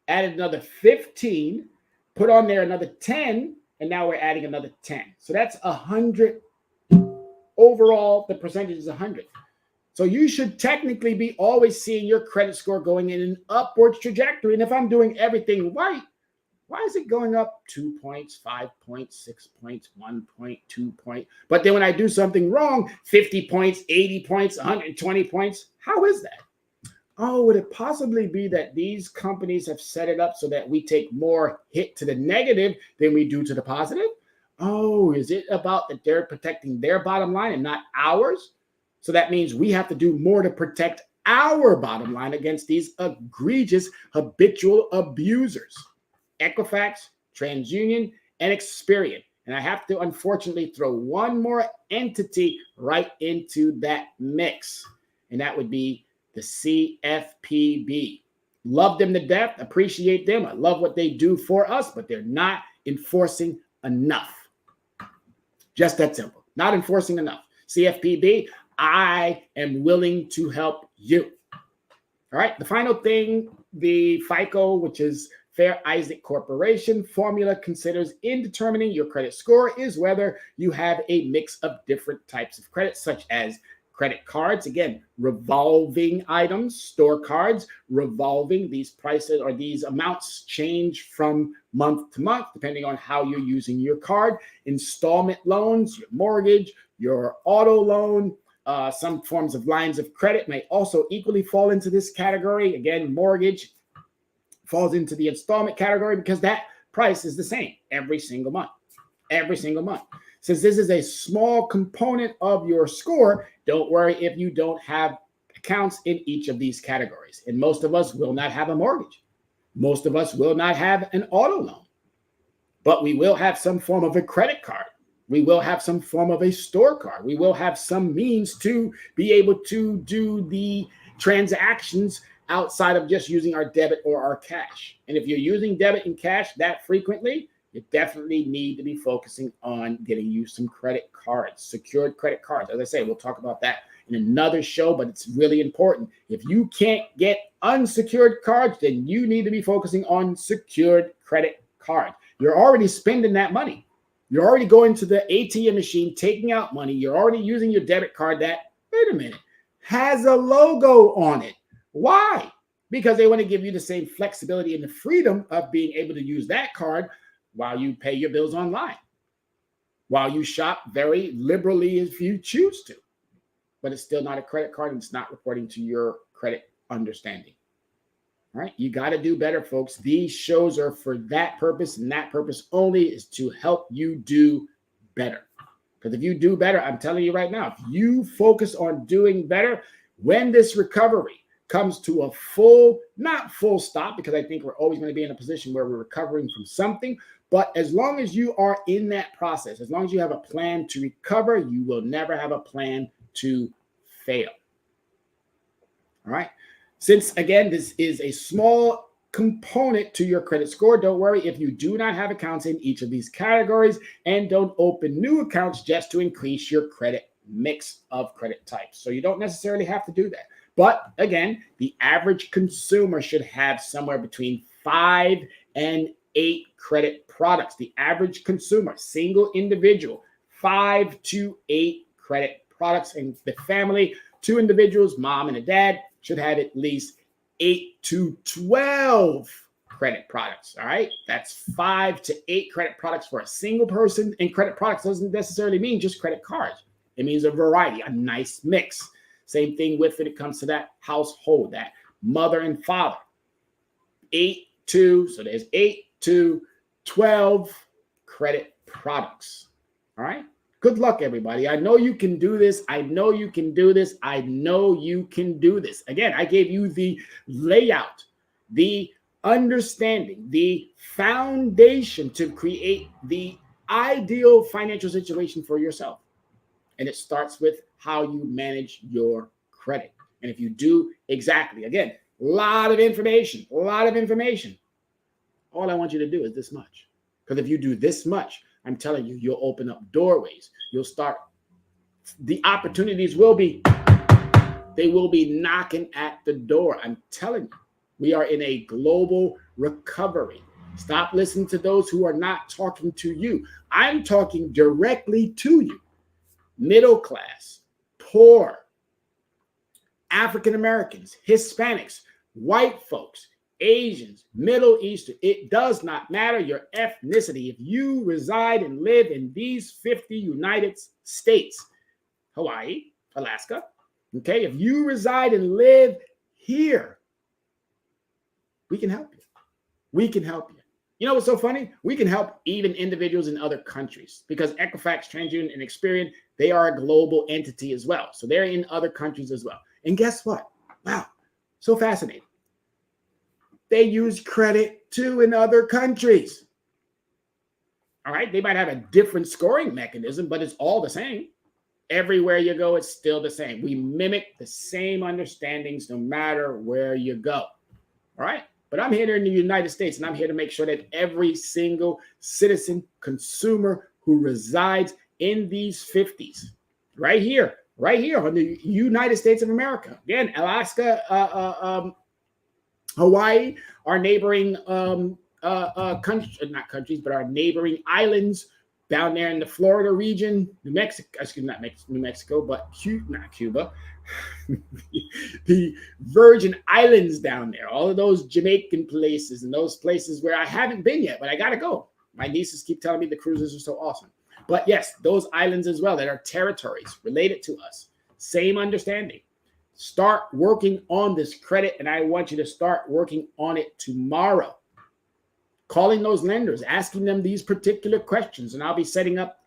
added another 15, put on there another 10, and now we're adding another 10. So that's 100. Overall, the percentage is 100. So you should technically be always seeing your credit score going in an upward trajectory. And if I'm doing everything right, why is it going up 2 points, 5 points, 6 points, 1 point, 2 point? But then when I do something wrong, 50 points, 80 points, 120 points, how is that? Oh, would it possibly be that these companies have set it up so that we take more hit to the negative than we do to the positive? Oh, is it about that they're protecting their bottom line and not ours? So that means we have to do more to protect our bottom line against these egregious habitual abusers. Equifax, TransUnion, and Experian. And I have to unfortunately throw one more entity right into that mix, and that would be the CFPB. Love them to death, appreciate them. I love what they do for us, but they're not enforcing enough. Just that simple. Not enforcing enough. CFPB, I am willing to help you. All right. The final thing, the FICO, which is Fair Isaac Corporation formula, considers in determining your credit score is whether you have a mix of different types of credit, such as credit cards, again, revolving items, store cards, revolving. These prices or these amounts change from month to month, depending on how you're using your card. Installment loans, your mortgage, your auto loan, some forms of lines of credit may also equally fall into this category. Again, mortgage, falls into the installment category because that price is the same every single month. Every single month. Since this is a small component of your score, don't worry if you don't have accounts in each of these categories. And most of us will not have a mortgage. Most of us will not have an auto loan, but we will have some form of a credit card. We will have some form of a store card. We will have some means to be able to do the transactions outside of just using our debit or our cash. And if you're using debit and cash that frequently, you definitely need to be focusing on getting you some credit cards, secured credit cards. As I say, we'll talk about that in another show, but it's really important. If you can't get unsecured cards, then you need to be focusing on secured credit cards. You're already spending that money. You're already going to the ATM machine, taking out money. You're already using your debit card that, wait a minute, has a logo on it. Why? Because they want to give you the same flexibility and the freedom of being able to use that card while you pay your bills online, while you shop very liberally if you choose to. But it's still not a credit card and it's not reporting to your credit understanding. All right, you got to do better, folks. These shows are for that purpose, and that purpose only is to help you do better. Because if you do better, I'm telling you right now, if you focus on doing better, when this recovery comes to a not full stop, because I think we're always going to be in a position where we're recovering from something, but as long as you are in that process, as long as you have a plan to recover, you will never have a plan to fail. All right. Since, again, this is a small component to your credit score, don't worry if you do not have accounts in each of these categories, and don't open new accounts just to increase your credit mix of credit types. So you don't necessarily have to do that. But again, the average consumer should have somewhere between 5 and 8 credit products. The average consumer, single individual, 5 to 8 credit products. And the family, 2 individuals, mom and a dad, should have at least 8 to 12 credit products. All right. That's 5 to 8 credit products for a single person. And credit products doesn't necessarily mean just credit cards. It means a variety, a nice mix. Same thing with when it comes to that household, that mother and father. 8 to 12 credit products. All right. Good luck, everybody. I know you can do this. I know you can do this. I know you can do this. Again, I gave you the layout, the understanding, the foundation to create the ideal financial situation for yourself. And it starts with how you manage your credit. And if you do exactly, again, a lot of information. All I want you to do is this much. Because if you do this much, I'm telling you, you'll open up doorways. You'll start, the opportunities will be knocking at the door. I'm telling you, we are in a global recovery. Stop listening to those who are not talking to you. I'm talking directly to you. Middle class, poor, African Americans, Hispanics, white folks, Asians, Middle Eastern, it does not matter your ethnicity. If you reside and live in these 50 United States, Hawaii, Alaska, okay, if you reside and live here, we can help you. We can help you. You know what's so funny? We can help even individuals in other countries because Equifax, TransUnion, and Experian, they are a global entity as well. So they're in other countries as well. And guess what? Wow, so fascinating. They use credit too in other countries. All right, they might have a different scoring mechanism, but it's all the same. Everywhere you go, it's still the same. We mimic the same understandings no matter where you go. All right. But I'm here in the United States, and I'm here to make sure that every single citizen, consumer who resides in these 50s, right here on the United States of America, again, Alaska, Hawaii, our neighboring countries, not countries, but our neighboring islands down there in the Florida region, New Mexico, but not Cuba. The Virgin Islands down there, all of those Jamaican places and those places where I haven't been yet, but I got to go. My nieces keep telling me the cruises are so awesome. But yes, those islands as well that are territories related to us. Same understanding. Start working on this credit, and I want you to start working on it tomorrow. Calling those lenders, asking them these particular questions, and I'll be setting up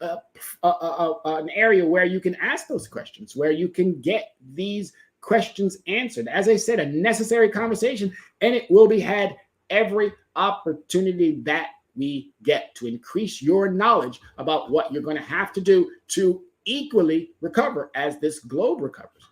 an area where you can ask those questions, where you can get these questions answered. As I said, a necessary conversation, and it will be had every opportunity that we get to increase your knowledge about what you're going to have to do to equally recover as this globe recovers.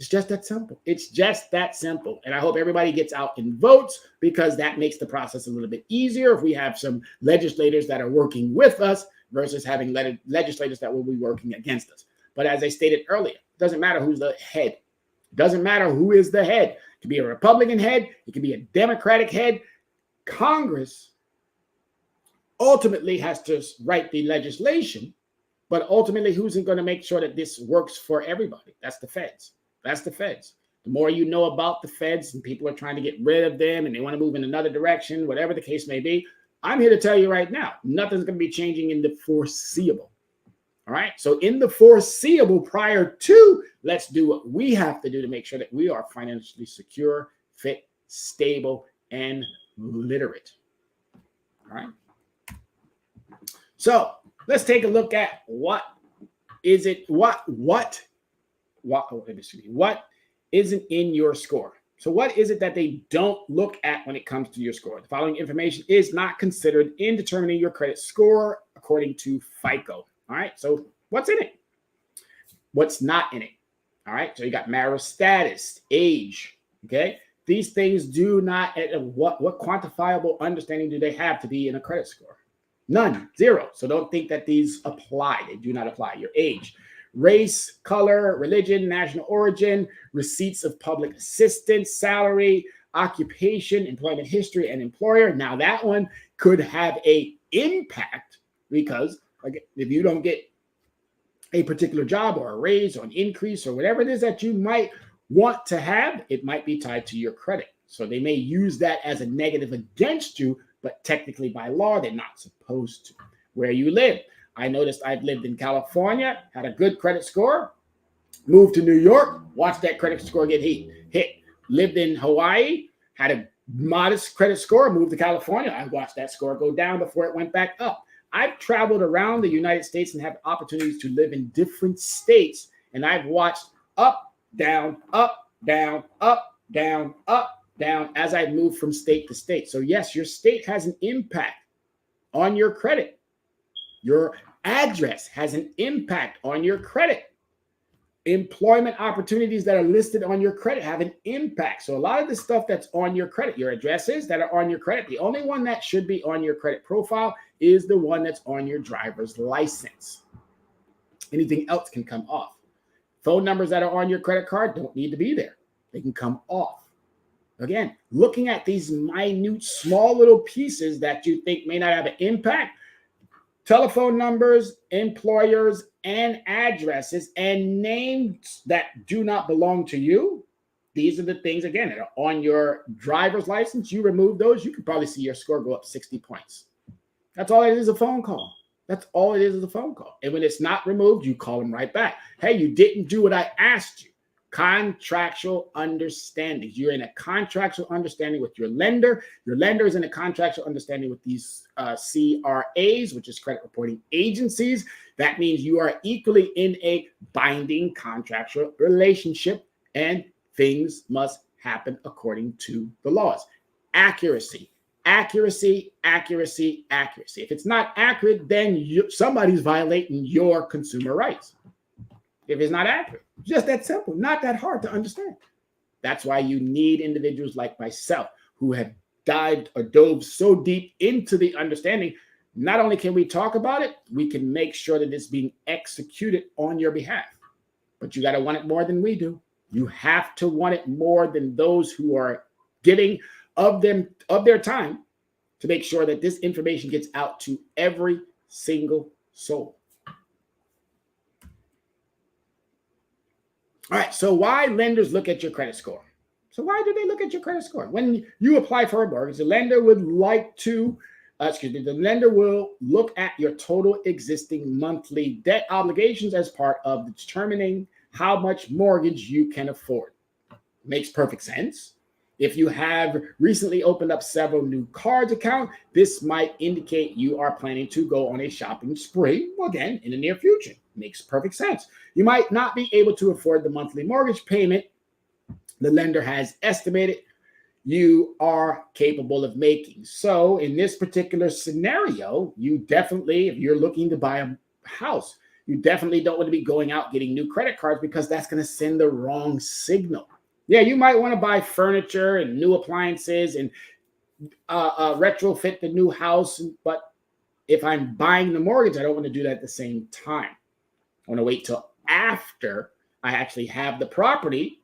It's just that simple. It's just that simple. And I hope everybody gets out and votes, because that makes the process a little bit easier if we have some legislators that are working with us versus having legislators that will be working against us. But as I stated earlier, it doesn't matter who's the head. It doesn't matter who is the head. It could be a Republican head. It could be a Democratic head. Congress ultimately has to write the legislation, but ultimately who's going to make sure that this works for everybody? That's the feds. That's the feds. The more you know about the feds, and people are trying to get rid of them and they want to move in another direction, whatever the case may be, I'm here to tell you right now, nothing's going to be changing in the foreseeable. All right. So in the foreseeable prior to, let's do what we have to do to make sure that we are financially secure, fit, stable, and literate. All right. So let's take a look at what isn't in your score. So what is it that they don't look at when it comes to your score? The following information is not considered in determining your credit score according to FICO. All right. So what's in it? What's not in it? All right. So you got marital status, age. Okay. These things do not, what quantifiable understanding do they have to be in a credit score? None, zero. So don't think that these apply. They do not apply. Your age, race, color, religion, national origin, receipts of public assistance, salary, occupation, employment history, and employer. Now that one could have an impact, because like, if you don't get a particular job or a raise or an increase or whatever it is that you might want to have, it might be tied to your credit. So they may use that as a negative against you, but technically by law, they're not supposed to. Where you live. I noticed I've lived in California, had a good credit score, moved to New York, watched that credit score get hit. Lived in Hawaii, had a modest credit score, moved to California. I watched that score go down before it went back up. I've traveled around the United States and have opportunities to live in different states, and I've watched up, down, up, down, up, down, up, down as I move from state to state. So yes, your state has an impact on your credit. Your address has an impact on your credit. Employment opportunities that are listed on your credit have an impact. So a lot of the stuff that's on your credit, your addresses that are on your credit, the only one that should be on your credit profile is the one that's on your driver's license. Anything else can come off. Phone numbers that are on your credit card don't need to be there. They can come off. Again, looking at these minute, small little pieces that you think may not have an impact, telephone numbers, employers, and addresses, and names that do not belong to you. These are the things, again, that are on your driver's license. You remove those, you can probably see your score go up 60 points. That's all it is, a phone call. That's all it is a phone call. And when it's not removed, you call them right back. Hey, you didn't do what I asked you. Contractual understandings. You're in a contractual understanding with your lender. Your lender is in a contractual understanding with these CRAs, which is credit reporting agencies. That means you are equally in a binding contractual relationship, and things must happen according to the laws. Accuracy, accuracy, accuracy, accuracy. If it's not accurate, then somebody's violating your consumer rights. If it's not accurate, just that simple, not that hard to understand. That's why you need individuals like myself who have dove so deep into the understanding. Not only can we talk about it, we can make sure that it's being executed on your behalf. But you got to want it more than we do. You have to want it more than those who are giving of their time to make sure that this information gets out to every single soul. All right, so why lenders look at your credit score? So why do they look at your credit score? When you apply for a mortgage, the lender would like to, the lender will look at your total existing monthly debt obligations as part of determining how much mortgage you can afford. Makes perfect sense. If you have recently opened up several new cards account, this might indicate you are planning to go on a shopping spree, again, in the near future. Makes perfect sense. You might not be able to afford the monthly mortgage payment the lender has estimated you are capable of making. So in this particular scenario, you definitely, if you're looking to buy a house, you definitely don't want to be going out getting new credit cards because that's going to send the wrong signal. Yeah, you might want to buy furniture and new appliances and retrofit the new house. But if I'm buying the mortgage, I don't want to do that at the same time. I want to wait till after I actually have the property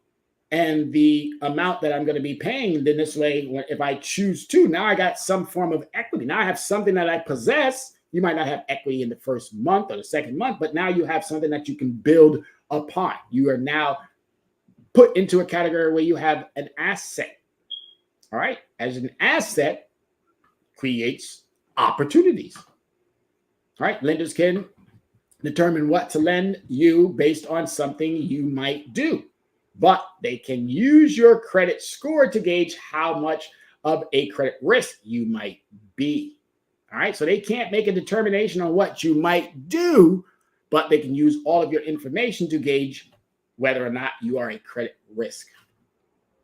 and the amount that I'm going to be paying. Then this way, if I choose to, now I got some form of equity. Now I have something that I possess. You might not have equity in the first month or the second month, but now you have something that you can build upon. You are now put into a category where you have an asset. All right. As an asset creates opportunities. All right. Lenders can determine what to lend you based on something you might do, but they can use your credit score to gauge how much of a credit risk you might be. All right. So they can't make a determination on what you might do, but they can use all of your information to gauge whether or not you are a credit risk.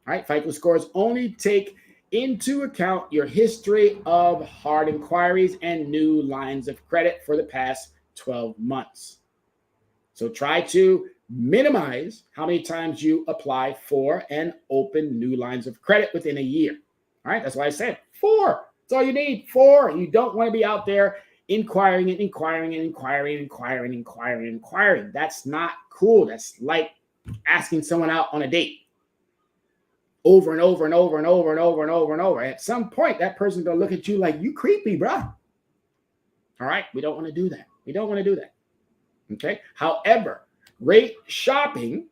All right. FICO scores only take into account your history of hard inquiries and new lines of credit for the past 12 months. So try to minimize how many times you apply for and open new lines of credit within a year. All right. That's why I said 4. That's all you need. 4. You don't want to be out there inquiring and inquiring and inquiring, inquiring, inquiring, inquiring. That's not cool. That's like asking someone out on a date over and over and over and over and over and over and over. At some point, that person's going to look at you like, you creepy, bro. All right. We don't want to do that. We don't want to do that. Okay. However, rate shopping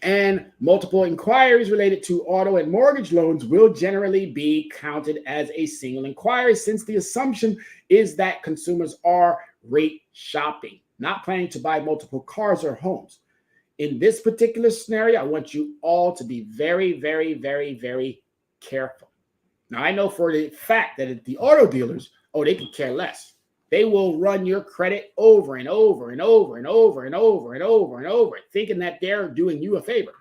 and multiple inquiries related to auto and mortgage loans will generally be counted as a single inquiry, since the assumption is that consumers are rate shopping, not planning to buy multiple cars or homes. In this particular scenario, I want you all to be very, very, very, very careful. Now, I know for the fact that at the auto dealers, they could care less. They will run your credit over and over and over and over and over and over and over, thinking that they're doing you a favor.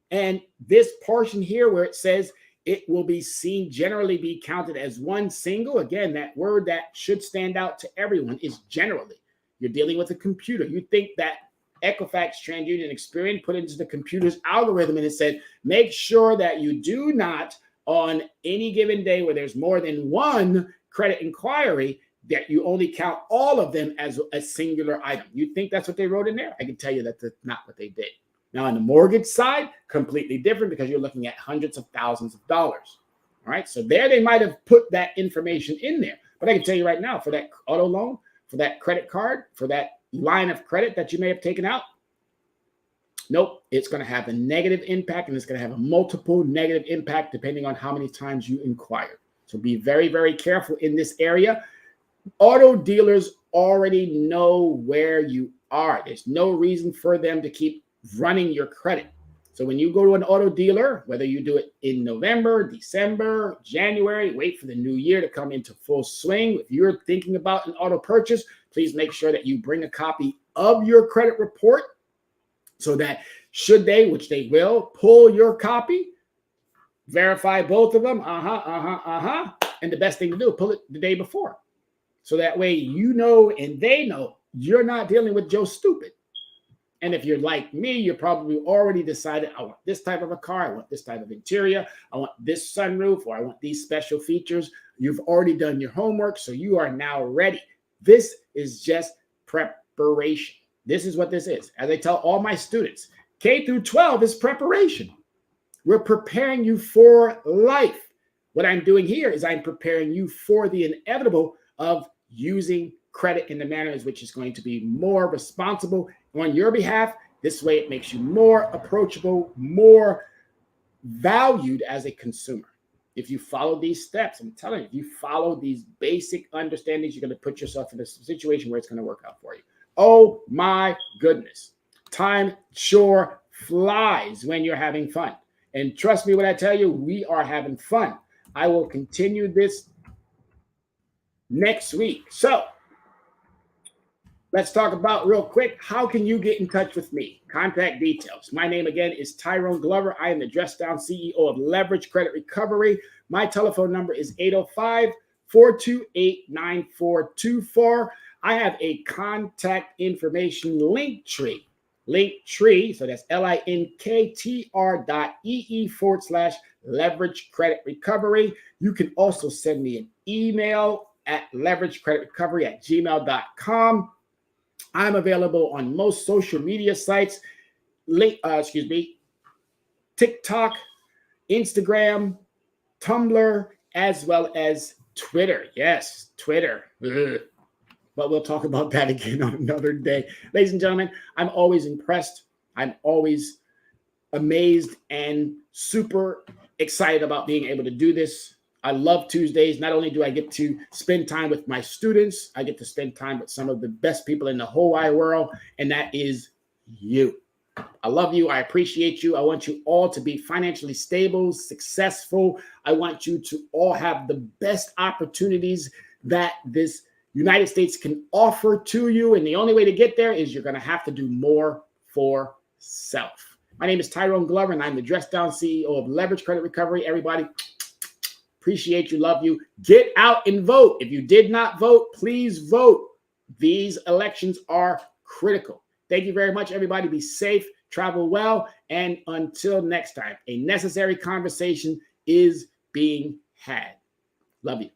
And this portion here where it says it will be seen, generally be counted as one single, again, that word that should stand out to everyone is generally. You're dealing with a computer. You think that Equifax, TransUnion, Experian put into the computer's algorithm and it said, make sure that you do not, on any given day where there's more than one credit inquiry, that you only count all of them as a singular item. You think that's what they wrote in there? I can tell you that that's not what they did. Now, on the mortgage side, completely different because you're looking at hundreds of thousands of dollars. All right. So there they might have put that information in there. But I can tell you right now, for that auto loan, for that credit card, for that line of credit that you may have taken out, nope, it's going to have a negative impact, and it's going to have a multiple negative impact depending on how many times you inquire. So be very, very careful in this area. Auto dealers already know where you are. There's no reason for them to keep running your credit. So when you go to an auto dealer, whether you do it in November, December, January, wait for the new year to come into full swing. If you're thinking about an auto purchase, please make sure that you bring a copy of your credit report so that should they, which they will, pull your copy, verify both of them, and the best thing to do, pull it the day before. So that way you know and they know you're not dealing with Joe Stupid. And if you're like me, you're probably already decided, I want this type of a car, I want this type of interior, I want this sunroof, or I want these special features. You've already done your homework, so you are now ready. This is just preparation. This is what this is. As I tell all my students, K through 12 is preparation. We're preparing you for life. What I'm doing here is I'm preparing you for the inevitable of using credit in the manner in which is going to be more responsible on your behalf. This way it makes you more approachable, more valued as a consumer. If you follow these steps, I'm telling you, if you follow these basic understandings, you're going to put yourself in a situation where it's going to work out for you. Oh my goodness. Time sure flies when you're having fun. And trust me when I tell you, we are having fun. I will continue this next week. So let's talk about real quick, how can you get in touch with me? Contact details. My name again is Tyrone Glover. I am the Dress Down CEO of Leverage Credit Recovery. My telephone number is 805-428-9424. I have a contact information link tree. So that's linktr.ee/leverage credit recovery. You can also send me an email at leveragecreditrecovery@gmail.com. I'm available on most social media sites, TikTok, Instagram, Tumblr, as well as Twitter. Yes, Twitter. Ugh. But we'll talk about that again on another day. Ladies and gentlemen, I'm always impressed. I'm always amazed and super excited about being able to do this. I love Tuesdays. Not only do I get to spend time with my students, I get to spend time with some of the best people in the whole wide world, and that is you. I love you. I appreciate you. I want you all to be financially stable, successful. I want you to all have the best opportunities that this United States can offer to you. And the only way to get there is you're going to have to do more for self. My name is Tyrone Glover, and I'm the Dress Down CEO of Leverage Credit Recovery. Everybody, appreciate you, love you. Get out and vote. If you did not vote, please vote. These elections are critical. Thank you very much, everybody. Be safe, travel well, and until next time, a necessary conversation is being had. Love you.